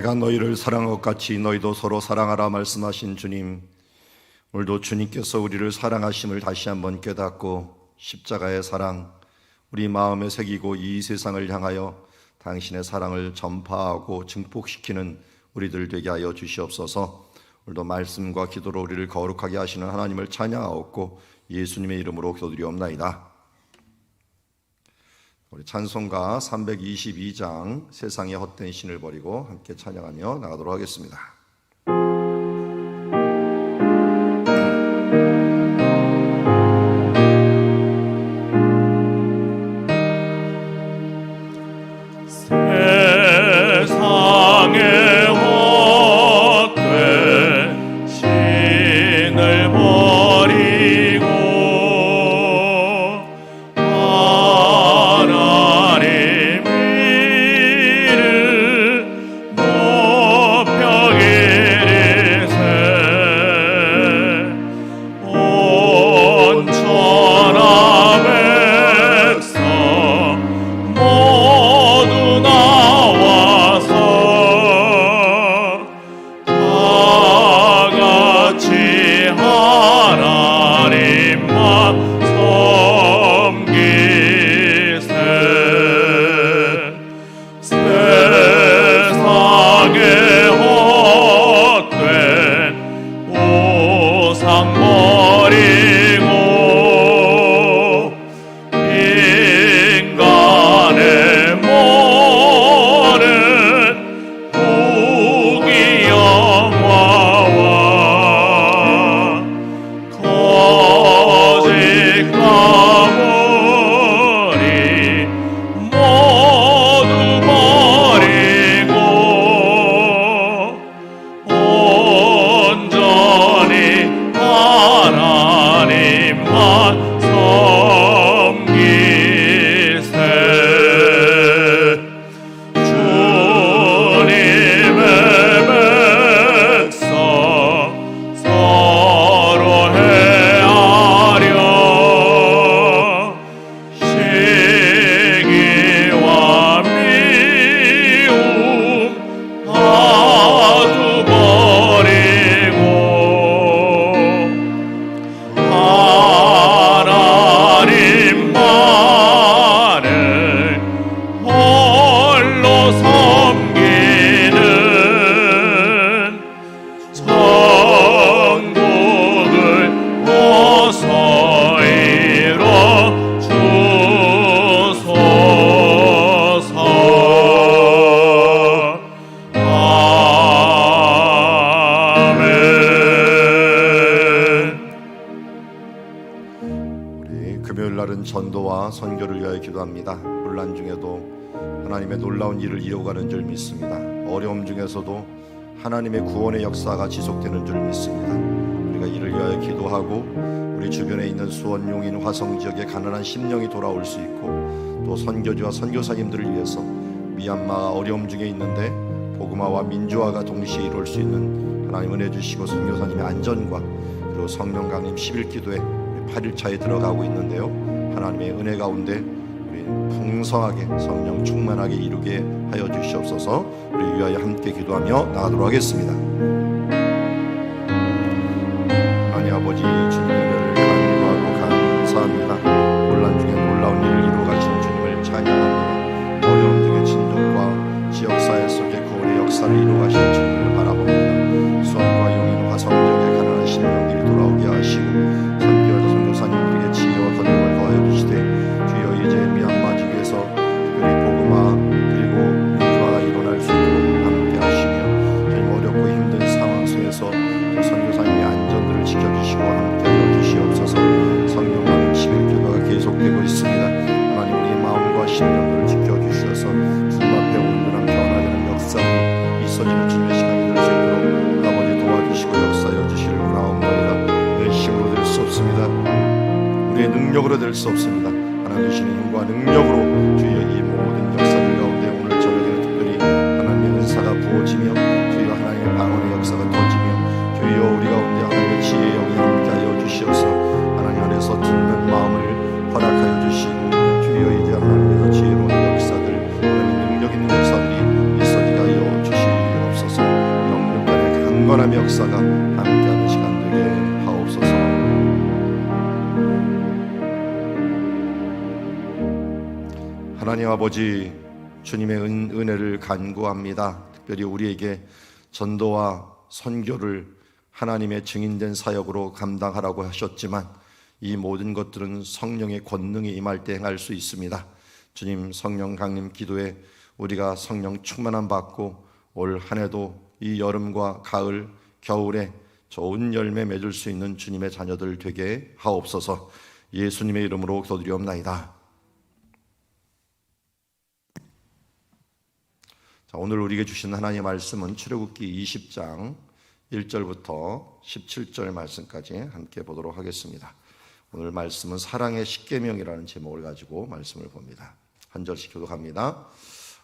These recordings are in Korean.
내가 너희를 사랑한 것 같이 너희도 서로 사랑하라 말씀하신 주님, 오늘도 주님께서 우리를 사랑하심을 다시 한번 깨닫고 십자가의 사랑 우리 마음에 새기고 이 세상을 향하여 당신의 사랑을 전파하고 증폭시키는 우리들 되게 하여 주시옵소서. 오늘도 말씀과 기도로 우리를 거룩하게 하시는 하나님을 찬양하옵고 예수님의 이름으로 기도드리옵나이다. 우리 찬송가 322장 세상의 헛된 신을 버리고 함께 찬양하며 나가도록 하겠습니다. 전도와 선교를 위하여 기도합니다. 혼란 중에도 하나님의 놀라운 일을 이어가는 줄 믿습니다. 어려움 중에서도 하나님의 구원의 역사가 지속되는 줄 믿습니다. 우리가 이를 위하여 기도하고 우리 주변에 있는 수원, 용인, 화성 지역에 가난한 심령이 돌아올 수 있고 또 선교주와 선교사님들을 위해서 미얀마가 어려움 중에 있는데 복음화와 민주화가 동시에 이룰 수 있는 하나님 은혜 주시고 선교사님의 안전과 그리고 성령 강림 11기도에 8일차에 들어가고 있는데요, 하나님의 은혜 가운데 우리 풍성하게 성령 충만하게 이루게 하여 주시옵소서. 우리 위하여 함께 기도하며 나가도록 하겠습니다. 하나님 아버지, 주님의 은혜를 간구하고 감사합니다. 혼란 중에 놀라운 일을 이루어 가시는 주님을 찬양합니다. 어려움 중에 진정과 지역사회 속에 구원의 역사를 이루어 가시는 주님을 바라봅니다. 수원과 용인, 화성 지역에 가난한 심령들이 돌아오게 하시고 선교사님들에게 지혜와 권능을 더하여 주시되, 주여 이제 미얀마 지구에서 특별히 복음화 그리고 민주화가 일어날 수 있도록 함께 하시며, 주님 어렵고 힘든 상황 속에서 선교사님의 안전들을 지켜주시고 함께 하여 주시옵소서. 성령 강림 11기도가 계속되고 있습니다. 하나님 우리의 마음과 심령들을 지켜주셔서 주님 앞에 온전한 변화되는 역사가 있어지는 주님의 시간이 될 수 있도록 아버지 도와주시고 역사하여 주시길 원하옵나이다. 내 힘으로 될 수 없습니다. 우리의 능력으로 될 수 없습니다. 하나님 주시는 힘과 능력으로 주여 이 모든 역사들 가운데 오늘 저녁에는 특별히 하나님의 은사가 부어지며 주여 하나님의 방언의 역사가 터지며 주여 우리 가운데 하나님의 지혜의 영이 함께하여 주시어서 하나님 안에서 듣는 마음을 허락하여 주시고, 주여 이제 하나님께서 지혜로운 역사들, 하나님의 능력 있는 역사들이 있어지게 하여 주시옵소서. 하나님 아버지, 주님의 은혜를 간구합니다. 특별히 우리에게 전도와 선교를 하나님의 증인된 사역으로 감당하라고 하셨지만 이 모든 것들은 성령의 권능이 임할 때 행할 수 있습니다. 주님, 성령 강림 기도에 우리가 성령 충만함 받고 올 한 해도 이 여름과 가을, 겨울에 좋은 열매 맺을 수 있는 주님의 자녀들 되게 하옵소서. 예수님의 이름으로 기도드리옵나이다. 자, 오늘 우리에게 주신 하나님의 말씀은 출애굽기 20장 1절부터 17절 말씀까지 함께 보도록 하겠습니다. 오늘 말씀은 사랑의 십계명이라는 제목을 가지고 말씀을 봅니다. 한 절씩 교독합니다.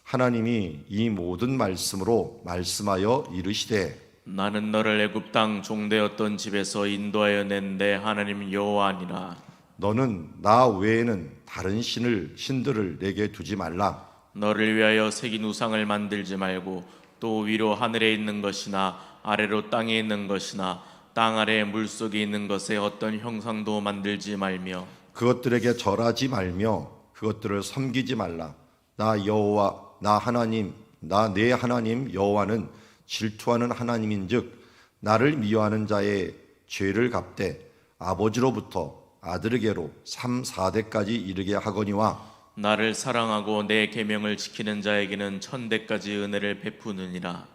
하나님이 이 모든 말씀으로 말씀하여 이르시되 나는 너를 애굽 땅 종되었던 집에서 인도하여 낸 내 하나님 여호와니라. 너는 나 외에는 다른 신들을 내게 두지 말라. 너를 위하여 새긴 우상을 만들지 말고 또 위로 하늘에 있는 것이나 아래로 땅에 있는 것이나 땅 아래 물속에 있는 것에 어떤 형상도 만들지 말며 그것들에게 절하지 말며 그것들을 섬기지 말라. 나 여호와 나 하나님 나 내 하나님 여호와는 질투하는 하나님인즉 나를 미워하는 자의 죄를 갚되 아버지로부터 아들에게로 3, 4대까지 이르게 하거니와 나를 사랑하고 내 계명을 지키는 자에게는 1000대까지 은혜를 베푸느니라.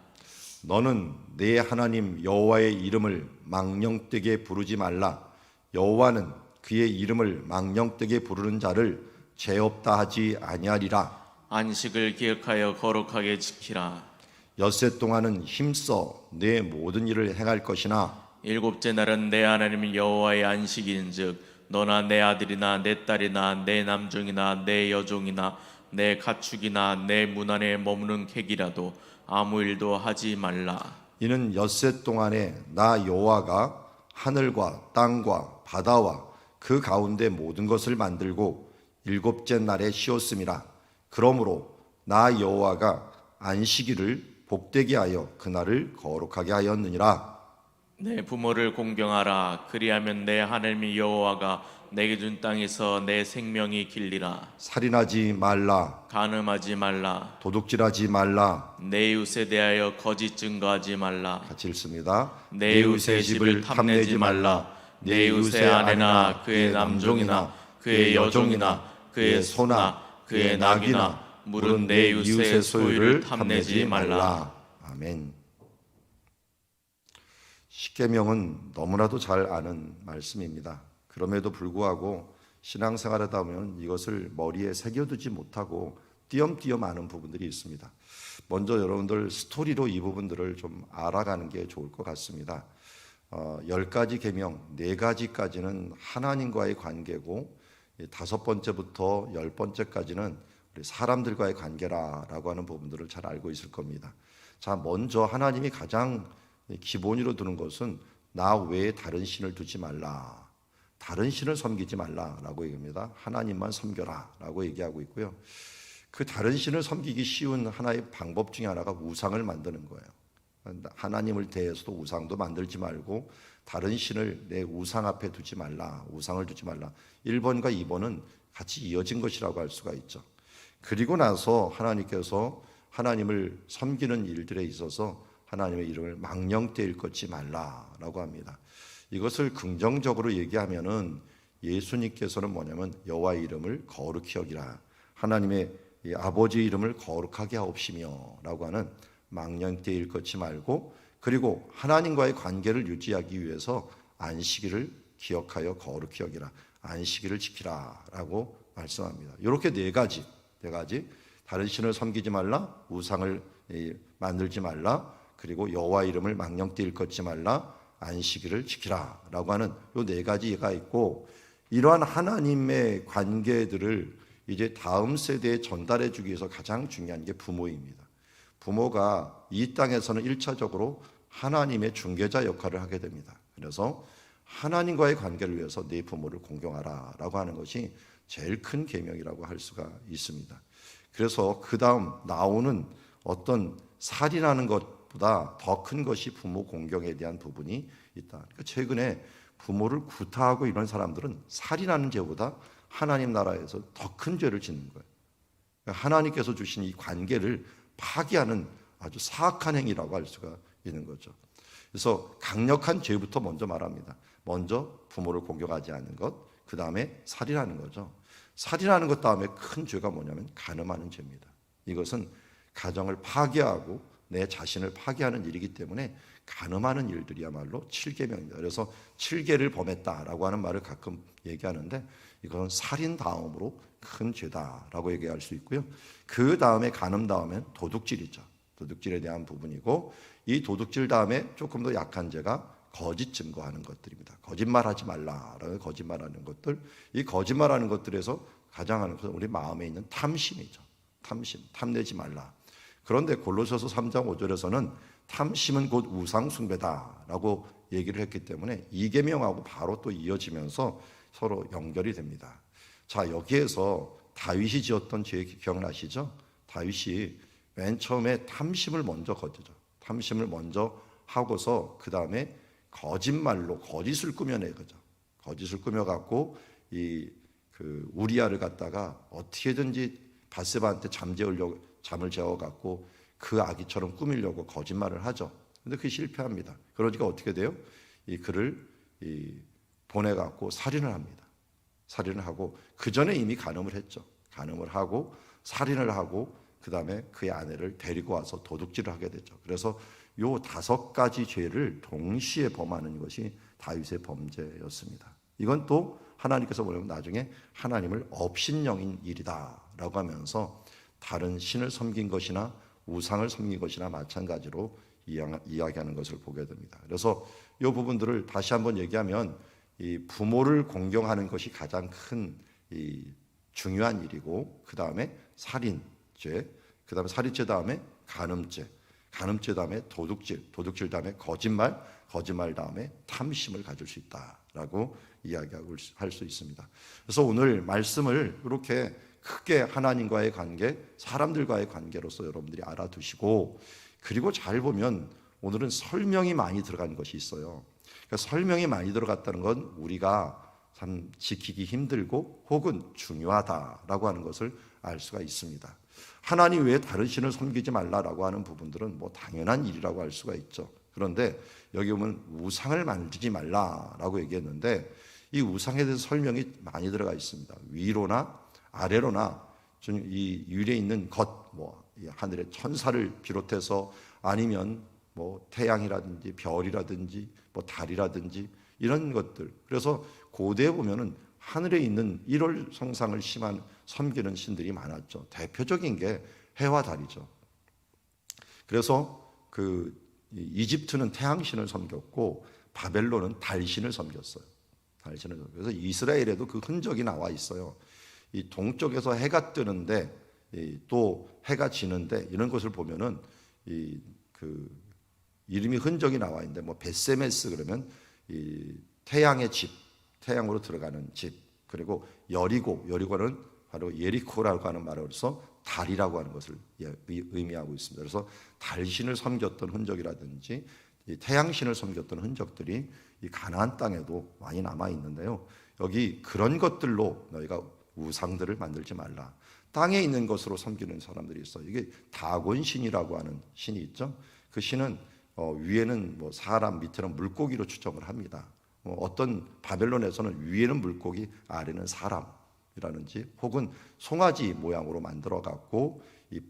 너는 내 하나님 여호와의 이름을 망령되게 부르지 말라. 여호와는 그의 이름을 망령되게 부르는 자를 죄 없다 하지 아니하리라. 안식을 기억하여 거룩하게 지키라. 엿새 동안은 힘써 내 모든 일을 행할 것이나 일곱째 날은 내 하나님 여호와의 안식일인즉 너나 내 아들이나 내 딸이나 내 남종이나 내 여종이나 내 가축이나 내 문 안에 머무는 객이라도 아무 일도 하지 말라. 이는 엿새 동안에 나 여호와가 하늘과 땅과 바다와 그 가운데 모든 것을 만들고 일곱째 날에 쉬었음이라. 그러므로 나 여호와가 안식일을 복되게 하여 그날을 거룩하게 하였느니라. 내 부모를 공경하라. 그리하면 내 하나님 여호와가 내게 준 땅에서 내 생명이 길리라. 살인하지 말라. 간음하지 말라. 도둑질하지 말라. 내 이웃에 대하여 거짓 증거하지 말라. 같이 읽습니다. 내 이웃의 집을 탐내지 말라. 내 이웃의 아내나 그의 남종이나 그의 여종이나 그의 소나 그의 낙이나 물은 내 이웃의 소유를 탐내지 말라. 아멘. 십계명은 너무나도 잘 아는 말씀입니다. 그럼에도 불구하고 신앙생활하다 보면 이것을 머리에 새겨두지 못하고 띄엄띄엄 아는 부분들이 있습니다. 먼저 여러분들 스토리로 이 부분들을 좀 알아가는 게 좋을 것 같습니다. 10가지 계명 4가지까지는 하나님과의 관계고 5번째부터 10번째까지는 우리 사람들과의 관계라고 하는 부분들을 잘 알고 있을 겁니다. 자, 먼저 하나님이 가장 기본으로 두는 것은 나 외에 다른 신을 두지 말라. 다른 신을 섬기지 말라라고 얘기합니다. 하나님만 섬겨라라고 얘기하고 있고요. 그 다른 신을 섬기기 쉬운 하나의 방법 중에 하나가 우상을 만드는 거예요. 하나님을 대해서도 우상도 만들지 말고 다른 신을 내 우상 앞에 두지 말라. 우상을 두지 말라. 1번과 2번은 같이 이어진 것이라고 할 수가 있죠. 그리고 나서 하나님께서 하나님을 섬기는 일들에 있어서 하나님의 이름을 망령되이 일컫지 말라라고 합니다. 이것을 긍정적으로 얘기하면은 예수님께서는 뭐냐면 여호와의 이름을 거룩히 여기라. 하나님의 아버지의 이름을 거룩하게 하옵시며라고 하는 망령되이 일컫지 말고 그리고 하나님과의 관계를 유지하기 위해서 안식일을 기억하여 거룩히 여기라. 안식일을 지키라라고 말씀합니다. 이렇게 네 가지 다른 신을 섬기지 말라, 우상을 만들지 말라, 그리고 여호와 이름을 망령되이 일컫지 말라, 안식일을 지키라라고 하는 이 4가지가 있고 이러한 하나님의 관계들을 이제 다음 세대에 전달해 주기 위해서 가장 중요한 게 부모입니다. 부모가 이 땅에서는 1차적으로 하나님의 중개자 역할을 하게 됩니다. 그래서 하나님과의 관계를 위해서 내 부모를 공경하라라고 하는 것이 제일 큰 계명이라고 할 수가 있습니다. 그래서 그 다음 나오는 어떤 살인하는 것보다 더 큰 것이 부모 공경에 대한 부분이 있다. 그러니까 최근에 부모를 구타하고 이런 사람들은 살인하는 죄보다 하나님 나라에서 더 큰 죄를 짓는 거예요. 하나님께서 주신 이 관계를 파괴하는 아주 사악한 행위라고 할 수가 있는 거죠. 그래서 강력한 죄부터 먼저 말합니다. 먼저 부모를 공경하지 않는 것, 그 다음에 살인하는 거죠. 살인하는 것 다음에 큰 죄가 뭐냐면 간음하는 죄입니다. 이것은 가정을 파괴하고 내 자신을 파괴하는 일이기 때문에 간음하는 일들이야말로 7계명입니다. 그래서 7계를 범했다라고 하는 말을 가끔 얘기하는데 이건 살인 다음으로 큰 죄다라고 얘기할 수 있고요. 그 다음에 간음 다음엔 도둑질이죠. 도둑질에 대한 부분이고, 이 도둑질 다음에 조금 더 약한 죄가 거짓 증거하는 것들입니다. 거짓말하지 말라라는 거짓말하는 것들, 이 거짓말하는 것들에서 가장 하는 것은 우리 마음에 있는 탐심이죠. 탐심, 탐내지 말라. 그런데 골로새서 3장 5절에서는 탐심은 곧 우상 숭배다라고 얘기를 했기 때문에 이 계명하고 바로 또 이어지면서 서로 연결이 됩니다. 자, 여기에서 다윗이 지었던 죄 기억나시죠? 다윗이 맨 처음에 탐심을 먼저 거두죠. 탐심을 먼저 하고서 그 다음에 거짓말로 거짓을 꾸며내 거죠. 거짓을 꾸며갖고 우리아를 갖다가 어떻게든지 바세바한테 잠을 재워갖고 그 아기처럼 꾸미려고 거짓말을 하죠. 근데 그게 실패합니다. 그러니까 어떻게 돼요? 이 그를 보내갖고 살인을 합니다. 살인을 하고 그 전에 이미 간음을 했죠. 간음을 하고 살인을 하고 그 다음에 그의 아내를 데리고 와서 도둑질을 하게 되죠. 그래서 요 5가지 죄를 동시에 범하는 것이 다윗의 범죄였습니다. 이건 또 하나님께서 보면 나중에 하나님을 업신여긴 일이다라고 하면서 다른 신을 섬긴 것이나 우상을 섬긴 것이나 마찬가지로 이야기하는 것을 보게 됩니다. 그래서 이 부분들을 다시 한번 얘기하면 이 부모를 공경하는 것이 가장 큰 중요한 일이고, 그 다음에 살인죄, 그 다음에 살인죄 다음에 간음죄, 간음죄 다음에 도둑질, 도둑질 다음에 거짓말, 거짓말 다음에 탐심을 가질 수 있다라고 이야기하고 할 수 있습니다. 그래서 오늘 말씀을 이렇게 크게 하나님과의 관계, 사람들과의 관계로서 여러분들이 알아두시고, 그리고 잘 보면 오늘은 설명이 많이 들어간 것이 있어요. 그러니까 설명이 많이 들어갔다는 건 우리가 참 지키기 힘들고 혹은 중요하다라고 하는 것을 알 수가 있습니다. 하나님 외에 다른 신을 섬기지 말라라고 하는 부분들은 뭐 당연한 일이라고 할 수가 있죠. 그런데 여기 보면 우상을 만들지 말라라고 얘기했는데 이 우상에 대해서 설명이 많이 들어가 있습니다. 위로나 아래로나 이 위에 있는 것, 뭐 하늘의 천사를 비롯해서 아니면 뭐 태양이라든지 별이라든지 뭐 달이라든지 이런 것들. 그래서 고대에 보면은 하늘에 있는 1월 성상을 섬기는 신들이 많았죠. 대표적인 게 해와 달이죠. 그래서 이집트는 태양신을 섬겼고 바벨론은 달신을 섬겼어요. 달신을. 그래서 이스라엘에도 그 흔적이 나와 있어요. 이 동쪽에서 해가 뜨는데 또 해가 지는데 이런 것을 보면은 이름이 흔적이 나와 있는데 뭐 베세메스 그러면 이 태양의 집, 태양으로 들어가는 집, 그리고 여리고는 바로 예리코라고 하는 말로서 달이라고 하는 것을 의미하고 있습니다. 그래서 달신을 섬겼던 흔적이라든지 이 태양신을 섬겼던 흔적들이 이 가나안 땅에도 많이 남아 있는데요. 여기 그런 것들로 너희가 우상들을 만들지 말라. 땅에 있는 것으로 섬기는 사람들이 있어요. 이게 다곤신이라고 하는 신이 있죠. 그 신은 위에는 뭐 사람, 밑에는 물고기로 추정을 합니다. 어떤 바벨론에서는 위에는 물고기, 아래는 사람이라든지 혹은 송아지 모양으로 만들어 갖고 이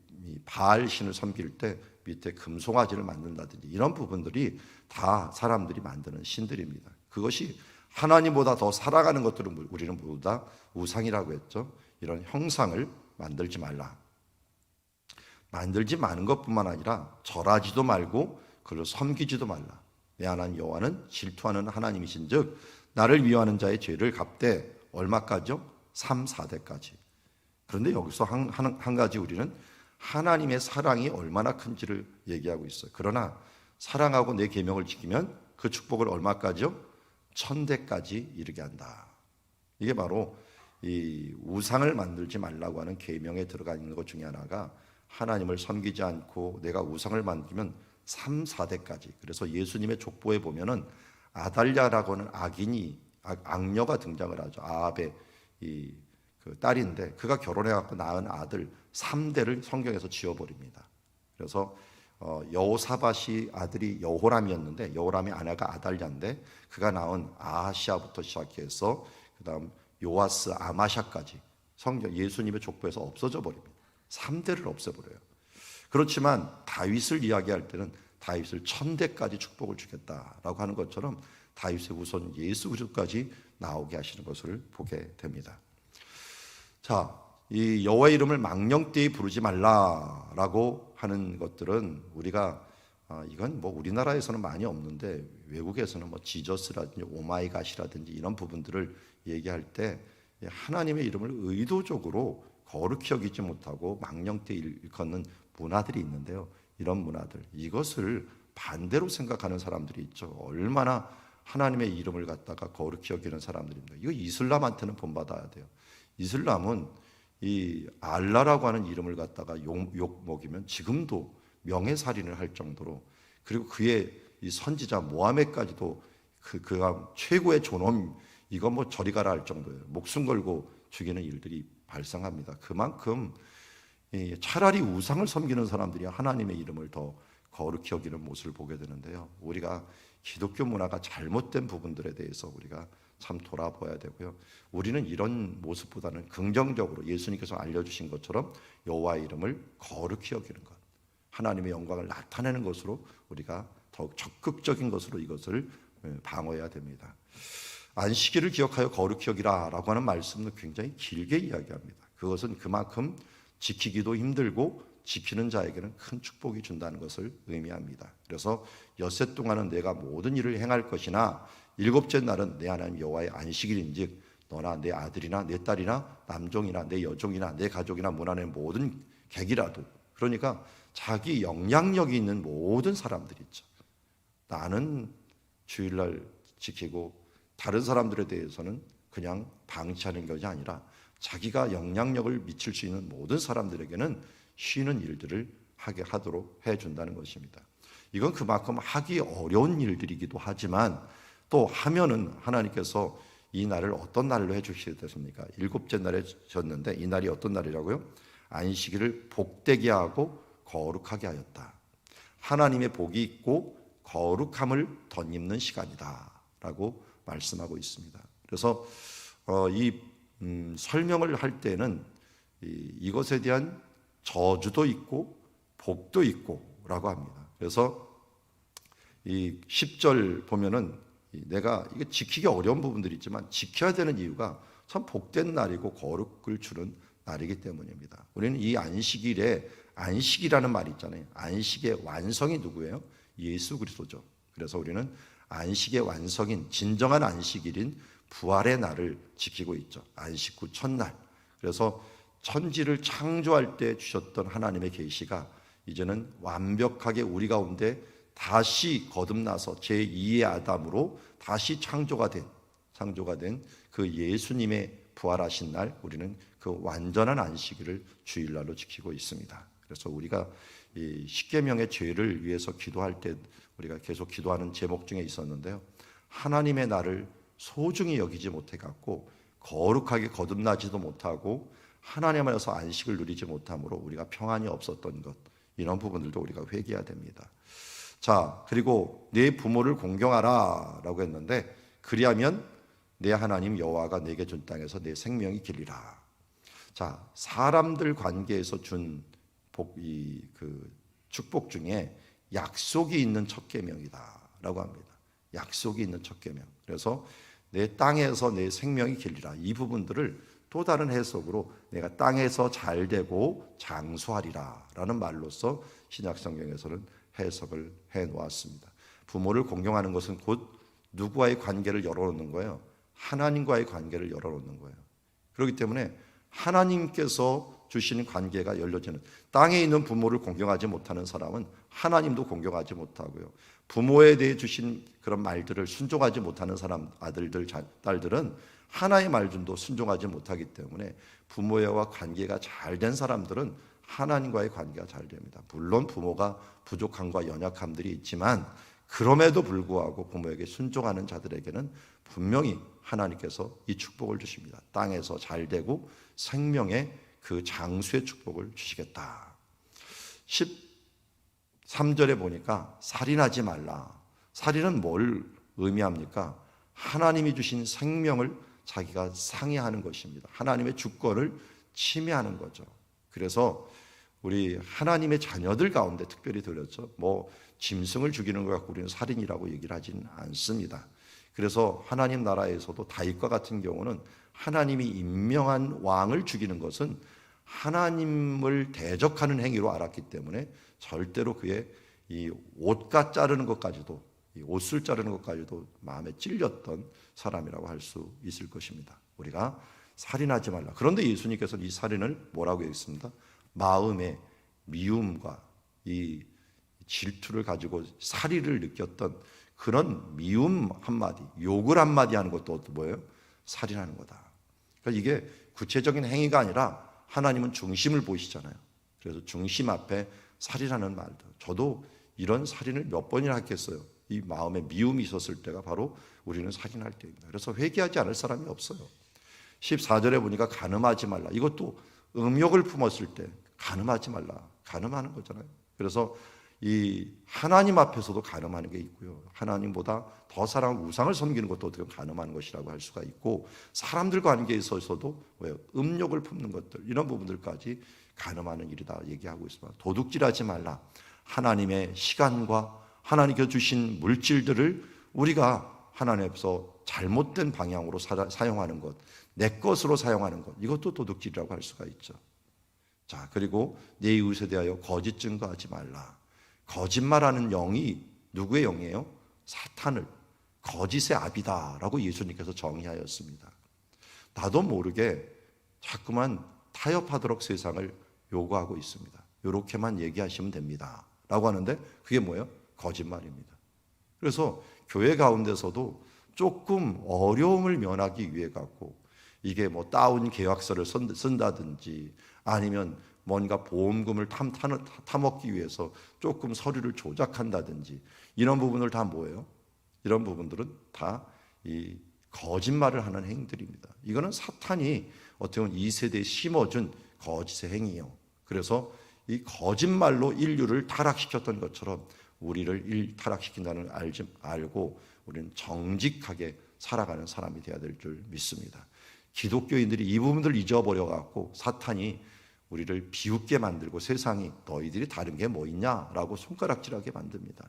바알 신을 섬길 때 밑에 금송아지를 만든다든지 이런 부분들이 다 사람들이 만드는 신들입니다. 그것이 하나님보다 더 살아가는 것들은 우리는 모두 다 우상이라고 했죠. 이런 형상을 만들지 말라. 만들지 마는 것뿐만 아니라 절하지도 말고 그를 섬기지도 말라. 내 하나님 여호와는 질투하는 하나님이신즉 나를 미워하는 자의 죄를 갚되 얼마까지요? 3, 4대까지. 그런데 여기서 한 가지 우리는 하나님의 사랑이 얼마나 큰지를 얘기하고 있어요. 그러나 사랑하고 내 계명을 지키면 그 축복을 얼마까지요? 1000대까지 이르게 한다. 이게 바로 이 우상을 만들지 말라고 하는 계명에 들어가 있는 것 중에 하나가 하나님을 섬기지 않고 내가 우상을 만들면 3, 4대까지. 그래서 예수님의 족보에 보면은 아달랴라고 하는 악녀가 등장을 하죠. 아합의 그 딸인데 그가 결혼해갖고 낳은 아들 3대를 성경에서 지워버립니다. 그래서 여호사밧이 아들이 여호람이었는데 여호람의 아내가 아달랴인데 그가 낳은 아하시아부터 시작해서 그다음 요아스, 아마샤까지 성경 예수님의 족보에서 없어져 버립니다. 3대를 없애버려요. 그렇지만 다윗을 이야기할 때는 다윗을 1000대까지 축복을 주겠다라고 하는 것처럼 다윗의 후손 예수 그리스도까지 나오게 하시는 것을 보게 됩니다. 자, 이 여호와의 이름을 망령되이 부르지 말라라고 하는 것들은 우리가 이건 뭐 우리나라에서는 많이 없는데 외국에서는 뭐 지저스라든지 오마이갓이라든지 이런 부분들을 얘기할 때 하나님의 이름을 의도적으로 거룩히 여기지 못하고 망령되이 일컫는 문화들이 있는데요. 이런 문화들, 이것을 반대로 생각하는 사람들이 있죠. 얼마나 하나님의 이름을 갖다가 거룩히 여기는 사람들입니다. 이거 이슬람한테는 본받아야 돼요. 이슬람은 이 알라라고 하는 이름을 갖다가 욕 먹이면 지금도 명예살인을 할 정도로, 그리고 그의 이 선지자 모하메까지도 그가 최고의 존엄, 이거 뭐 저리 가라 할 정도예요. 목숨 걸고 죽이는 일들이 발생합니다. 그만큼 차라리 우상을 섬기는 사람들이 하나님의 이름을 더 거룩히 여기는 모습을 보게 되는데요. 우리가 기독교 문화가 잘못된 부분들에 대해서 우리가 참 돌아봐야 되고요. 우리는 이런 모습보다는 긍정적으로 예수님께서 알려주신 것처럼 여호와의 이름을 거룩히 여기는 것, 하나님의 영광을 나타내는 것으로 우리가 더욱 적극적인 것으로 이것을 방어해야 됩니다. 안식일을 기억하여 거룩히 여기라 라고 하는 말씀은 굉장히 길게 이야기합니다. 그것은 그만큼 지키기도 힘들고 지키는 자에게는 큰 축복이 준다는 것을 의미합니다. 그래서 엿새 동안은 내가 모든 일을 행할 것이나 일곱째 날은 내 하나님 여호와의 안식일인즉 너나 내 아들이나 내 딸이나 남종이나 내 여종이나 내 가족이나 문 안의 모든 객이라도, 그러니까 자기 영향력이 있는 모든 사람들이 있죠. 나는 주일날 지키고 다른 사람들에 대해서는 그냥 방치하는 것이 아니라 자기가 영향력을 미칠 수 있는 모든 사람들에게는 쉬는 일들을 하도록 해준다는 것입니다. 이건 그만큼 하기 어려운 일들이기도 하지만 또 하면은 하나님께서 이 날을 어떤 날로 해주시겠습니까? 일곱째 날에 졌는데 이 날이 어떤 날이라고요? 안식일을 복되게 하고 거룩하게 하였다. 하나님의 복이 있고 거룩함을 덧입는 시간이다 라고 말씀하고 있습니다. 그래서 이 설명을 할 때는 이것에 대한 저주도 있고 복도 있고 라고 합니다. 그래서 이 10절 보면은 내가 이게 지키기 어려운 부분들이 있지만 지켜야 되는 이유가 참 복된 날이고 거룩을 주는 날이기 때문입니다. 우리는 이 안식일에 안식이라는 말이 있잖아요. 안식의 완성이 누구예요? 예수 그리스도죠. 그래서 우리는 안식의 완성인 진정한 안식일인 부활의 날을 지키고 있죠. 안식 후 첫날. 그래서 천지를 창조할 때 주셨던 하나님의 계시가 이제는 완벽하게 우리 가운데 다시 거듭나서 제2의 아담으로 다시 창조가 된 그 예수님의 부활하신 날, 우리는 그 완전한 안식일을 주일날로 지키고 있습니다. 그래서 우리가 이 십계명의 죄를 위해서 기도할 때 우리가 계속 기도하는 제목 중에 있었는데요. 하나님의 날을 소중히 여기지 못해 갖고 거룩하게 거듭나지도 못하고 하나님 안에서 안식을 누리지 못함으로 우리가 평안이 없었던 것, 이런 부분들도 우리가 회개해야 됩니다. 자, 그리고 내 부모를 공경하라 라고 했는데 그리하면 내 하나님 여호와가 내게 준 땅에서 내 생명이 길리라. 자, 사람들 관계에서 준 축복 중에 약속이 있는 첫 계명이다 라고 합니다. 약속이 있는 첫 계명. 그래서 내 땅에서 내 생명이 길리라, 이 부분들을 또 다른 해석으로 내가 땅에서 잘 되고 장수하리라 라는 말로서 신약 성경에서는 해석을 해 놓았습니다. 부모를 공경하는 것은 곧 누구와의 관계를 열어놓는 거예요. 하나님과의 관계를 열어놓는 거예요. 그렇기 때문에 하나님께서 주시는 관계가 열려지는, 땅에 있는 부모를 공경하지 못하는 사람은 하나님도 공경하지 못하고요. 부모에 대해 주신 그런 말들을 순종하지 못하는 사람, 아들들, 딸들은 하나의 말씀도 순종하지 못하기 때문에 부모와 관계가 잘 된 사람들은 하나님과의 관계가 잘 됩니다. 물론 부모가 부족함과 연약함들이 있지만 그럼에도 불구하고 부모에게 순종하는 자들에게는 분명히 하나님께서 이 축복을 주십니다. 땅에서 잘 되고 생명의 그 장수의 축복을 주시겠다. 13절에 보니까 살인하지 말라. 살인은 뭘 의미합니까? 하나님이 주신 생명을 자기가 상해하는 것입니다. 하나님의 주권을 침해하는 거죠. 그래서 우리 하나님의 자녀들 가운데 특별히 들었죠. 뭐 짐승을 죽이는 것 갖고 우리는 살인이라고 얘기를 하지는 않습니다. 그래서 하나님 나라에서도 다윗과 같은 경우는 하나님이 임명한 왕을 죽이는 것은 하나님을 대적하는 행위로 알았기 때문에 절대로 그의 이 옷가 자르는 것까지도, 이 옷을 자르는 것까지도 마음에 찔렸던 사람이라고 할 수 있을 것입니다. 우리가 살인하지 말라. 그런데 예수님께서는 이 살인을 뭐라고 했습니다? 마음의 미움과 이 질투를 가지고 살의를 느꼈던 그런 미움 한마디, 욕을 한마디 하는 것도 뭐예요? 살인하는 거다. 그러니까 이게 구체적인 행위가 아니라 하나님은 중심을 보시잖아요. 그래서 중심 앞에 살인하는 말도, 저도 이런 살인을 몇 번이나 했겠어요. 이 마음에 미움이 있었을 때가 바로 우리는 살인할 때입니다. 그래서 회개하지 않을 사람이 없어요. 14절에 보니까 간음하지 말라. 이것도 음욕을 품었을 때 간음하지 말라. 간음하는 거잖아요. 그래서 이 하나님 앞에서도 간음하는 게 있고요. 하나님보다 더 사랑하는 우상을 섬기는 것도 어떻게 보면 간음하는 것이라고 할 수가 있고, 사람들과 관계에 있어서도 음욕을 품는 것들, 이런 부분들까지 간음하는 일이다 얘기하고 있습니다. 도둑질하지 말라. 하나님의 시간과 하나님께서 주신 물질들을 우리가 하나님 앞에서 잘못된 방향으로 사용하는 것, 내 것으로 사용하는 것, 이것도 도둑질이라고 할 수가 있죠. 자, 그리고 내 이웃에 대하여 거짓 증거하지 말라. 거짓말하는 영이 누구의 영이에요? 사탄을, 거짓의 아비다라고 예수님께서 정의하였습니다. 나도 모르게 자꾸만 타협하도록 세상을 요구하고 있습니다. 이렇게만 얘기하시면 됩니다 라고 하는데 그게 뭐예요? 거짓말입니다. 그래서 교회 가운데서도 조금 어려움을 면하기 위해 갖고, 이게 뭐 다운 계약서를 쓴다든지 아니면 뭔가 보험금을 타먹기 위해서 조금 서류를 조작한다든지, 이런 부분을 다 뭐예요? 이런 부분들은 다 이 거짓말을 하는 행위들입니다. 이거는 사탄이 어떻게 보면 이 세대에 심어준 거짓의 행위예요. 그래서 이 거짓말로 인류를 타락시켰던 것처럼 우리를 타락시킨다는 알고 우리는 정직하게 살아가는 사람이 되어야 될 줄 믿습니다. 기독교인들이 이 부분들을 잊어버려갖고 사탄이 우리를 비웃게 만들고 세상이 너희들이 다른 게 뭐 있냐라고 손가락질하게 만듭니다.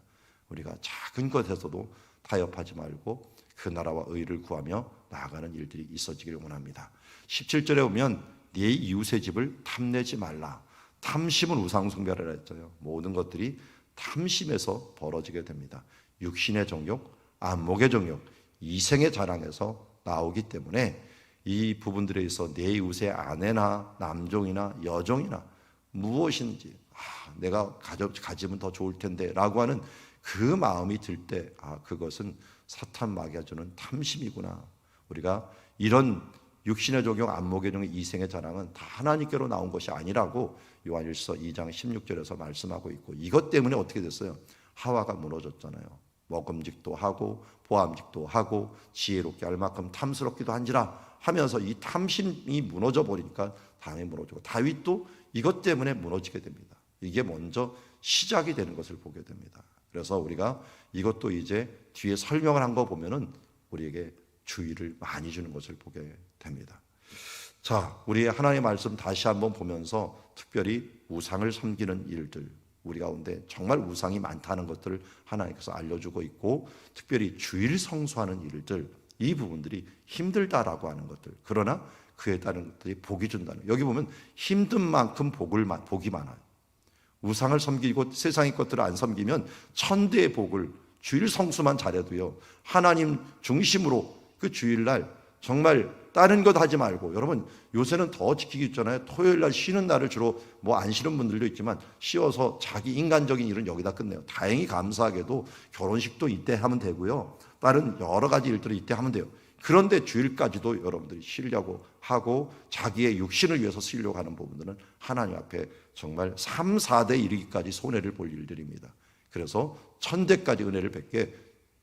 우리가 작은 것에서도 타협하지 말고 그 나라와 의를 구하며 나아가는 일들이 있어지기를 원합니다. 17절에 보면 네 이웃의 집을 탐내지 말라. 탐심은 우상숭배라 했잖아요. 모든 것들이 탐심에서 벌어지게 됩니다. 육신의 정욕, 안목의 정욕, 이생의 자랑에서 나오기 때문에 이 부분들에 있어 내 이웃의 아내나 남종이나 여종이나 무엇인지 내가 가지면 더 좋을 텐데 라고 하는 그 마음이 들 때 그것은 사탄 마귀가 주는 탐심이구나. 우리가 이런 육신의 정욕, 안목의 정욕, 이생의 자랑은 다 하나님께로 나온 것이 아니라고 요한일서 2장 16절에서 말씀하고 있고, 이것 때문에 어떻게 됐어요? 하와가 무너졌잖아요. 먹음직도 하고 보암직도 하고 지혜롭게 할 만큼 탐스럽기도 한지라 하면서 이 탐심이 무너져 버리니까 당연히 무너지고, 다윗도 이것 때문에 무너지게 됩니다. 이게 먼저 시작이 되는 것을 보게 됩니다. 그래서 우리가 이것도 이제 뒤에 설명을 한 거 보면은 우리에게 주의를 많이 주는 것을 보게 됩니다. 자, 우리 하나님의 말씀 다시 한번 보면서 특별히 우상을 섬기는 일들, 우리 가운데 정말 우상이 많다는 것들을 하나님께서 알려주고 있고, 특별히 주일 성수하는 일들, 이 부분들이 힘들다라고 하는 것들, 그러나 그에 따른 것들이 복이 준다는, 여기 보면 힘든 만큼 복이 많아요. 우상을 섬기고 세상의 것들을 안 섬기면 천대의 복을, 주일 성수만 잘해도요, 하나님 중심으로 그 주일날 정말 다른 것 하지 말고, 여러분 요새는 더 지키기 있잖아요. 토요일날 쉬는 날을 주로 뭐 안 쉬는 분들도 있지만 쉬어서 자기 인간적인 일은 여기다 끝내요. 다행히 감사하게도 결혼식도 이때 하면 되고요, 다른 여러 가지 일들을 이때 하면 돼요. 그런데 주일까지도 여러분들이 쉬려고 하고 자기의 육신을 위해서 쓰려고 하는 부분들은 하나님 앞에 정말 3, 4대 이르기까지 손해를 볼 일들입니다. 그래서 천대까지 은혜를 뵙게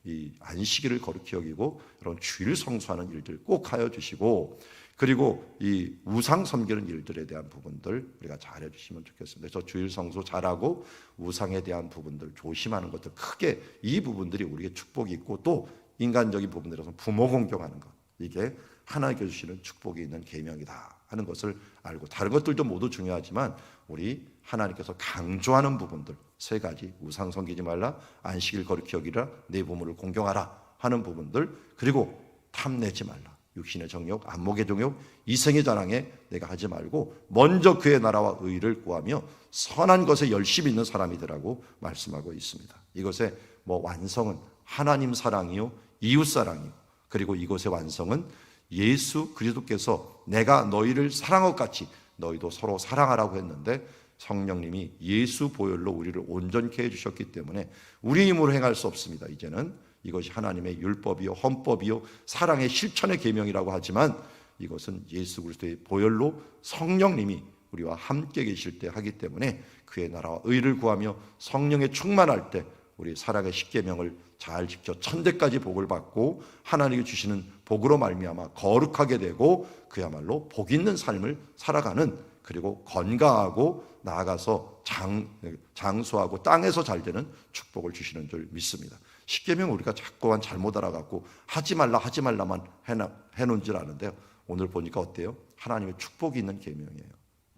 이 안식일을 거룩히 여기고 이런 주일 성수하는 일들 꼭 하여 주시고, 그리고 이 우상 섬기는 일들에 대한 부분들 우리가 잘해 주시면 좋겠습니다. 그래서 주일 성수 잘하고 우상에 대한 부분들 조심하는 것들, 크게 이 부분들이 우리에게 축복이 있고, 또 인간적인 부분들에서 부모 공경하는 것, 이게 하나님께 주시는 축복이 있는 계명이다 하는 것을 알고, 다른 것들도 모두 중요하지만 우리 하나님께서 강조하는 부분들 세 가지, 우상 섬기지 말라, 안식일 거룩히 여기라, 내 부모를 공경하라 하는 부분들, 그리고 탐내지 말라, 육신의 정욕, 안목의 정욕, 이생의 자랑에 내가 하지 말고 먼저 그의 나라와 의를 구하며 선한 것에 열심히 있는 사람이 되라고 말씀하고 있습니다. 이것의 완성은 하나님 사랑이요 이웃 사랑이요, 그리고 이것의 완성은 예수 그리스도께서 내가 너희를 사랑한 것 같이 너희도 서로 사랑하라고 했는데, 성령님이 예수 보혈로 우리를 온전케 해주셨기 때문에 우리 힘으로 행할 수 없습니다. 이제는 이것이 하나님의 율법이요 헌법이요 사랑의 실천의 계명이라고 하지만, 이것은 예수 그리스도의 보혈로 성령님이 우리와 함께 계실 때 하기 때문에, 그의 나라와 의를 구하며 성령에 충만할 때 우리 사랑의 십계명을 잘 지켜 천대까지 복을 받고 하나님이 주시는 복으로 말미암아 거룩하게 되고 그야말로 복 있는 삶을 살아가는, 그리고 건강하고 나아가서 장수하고 땅에서 잘 되는 축복을 주시는 줄 믿습니다. 십계명 우리가 자꾸만 잘못 알아갖고 하지 말라만 해놓은 줄 아는데요, 오늘 보니까 어때요? 하나님의 축복이 있는 계명이에요.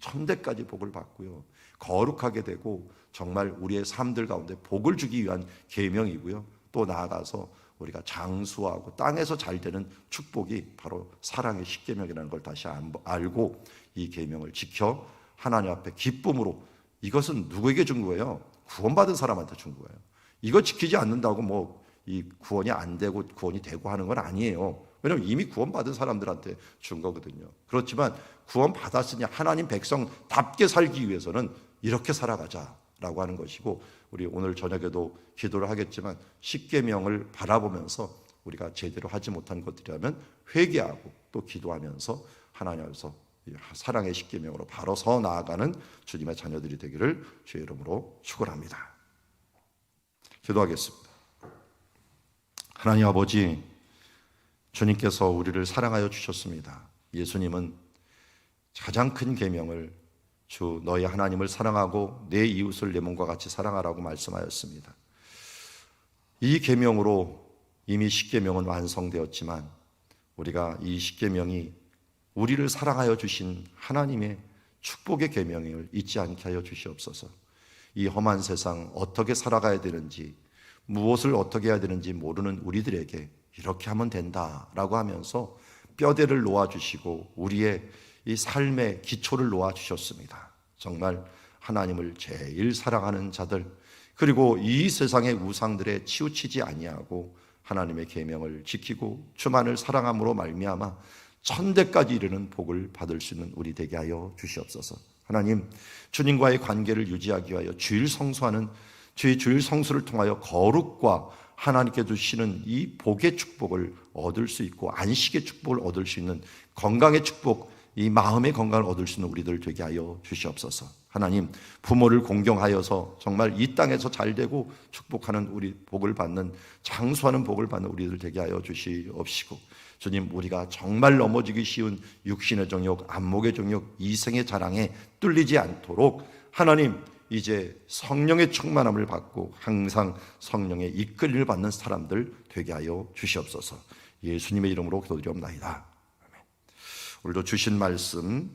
천대까지 복을 받고요, 거룩하게 되고 정말 우리의 삶들 가운데 복을 주기 위한 계명이고요, 또 나아가서 우리가 장수하고 땅에서 잘 되는 축복이 바로 사랑의 십계명이라는 걸 다시 알고 이 계명을 지켜 하나님 앞에 기쁨으로, 이것은 누구에게 준 거예요? 구원받은 사람한테 준 거예요. 이거 지키지 않는다고 이 구원이 안 되고 구원이 되고 하는 건 아니에요. 왜냐하면 이미 구원받은 사람들한테 준 거거든요. 그렇지만 구원받았으니 하나님 백성답게 살기 위해서는 이렇게 살아가자라고 하는 것이고, 우리 오늘 저녁에도 기도를 하겠지만 십계명을 바라보면서 우리가 제대로 하지 못한 것들이라면 회개하고 또 기도하면서 하나님 앞에서 사랑의 십계명으로 바로 서 나아가는 주님의 자녀들이 되기를 주의 이름으로 축원합니다. 기도하겠습니다. 하나님 아버지, 주님께서 우리를 사랑하여 주셨습니다. 예수님은 가장 큰 계명을 주 너희 하나님을 사랑하고 내 이웃을 내 몸과 같이 사랑하라고 말씀하였습니다. 이 계명으로 이미 십계명은 완성되었지만 우리가 이 십계명이 우리를 사랑하여 주신 하나님의 축복의 계명을 잊지 않게 하여 주시옵소서. 이 험한 세상 어떻게 살아가야 되는지, 무엇을 어떻게 해야 되는지 모르는 우리들에게 이렇게 하면 된다라고 하면서 뼈대를 놓아주시고 우리의 이 삶의 기초를 놓아주셨습니다. 정말 하나님을 제일 사랑하는 자들, 그리고 이 세상의 우상들에 치우치지 아니하고 하나님의 계명을 지키고 주만을 사랑함으로 말미암아 천대까지 이르는 복을 받을 수 있는 우리 되게 하여 주시옵소서. 하나님, 주님과의 관계를 유지하기 위하여 주일 성수하는 주의 주일 성수를 통하여 거룩과 하나님께 주시는 이 복의 축복을 얻을 수 있고 안식의 축복을 얻을 수 있는 건강의 축복, 이 마음의 건강을 얻을 수 있는 우리들 되게 하여 주시옵소서. 하나님, 부모를 공경하여서 정말 이 땅에서 잘되고 축복하는 우리 복을 받는, 장수하는 복을 받는 우리들 되게 하여 주시옵시고, 주님, 우리가 정말 넘어지기 쉬운 육신의 정욕, 안목의 정욕, 이생의 자랑에 뚫리지 않도록 하나님, 이제 성령의 충만함을 받고 항상 성령의 이끌림을 받는 사람들 되게 하여 주시옵소서. 예수님의 이름으로 기도드리옵나이다. 아멘. 오늘도 주신 말씀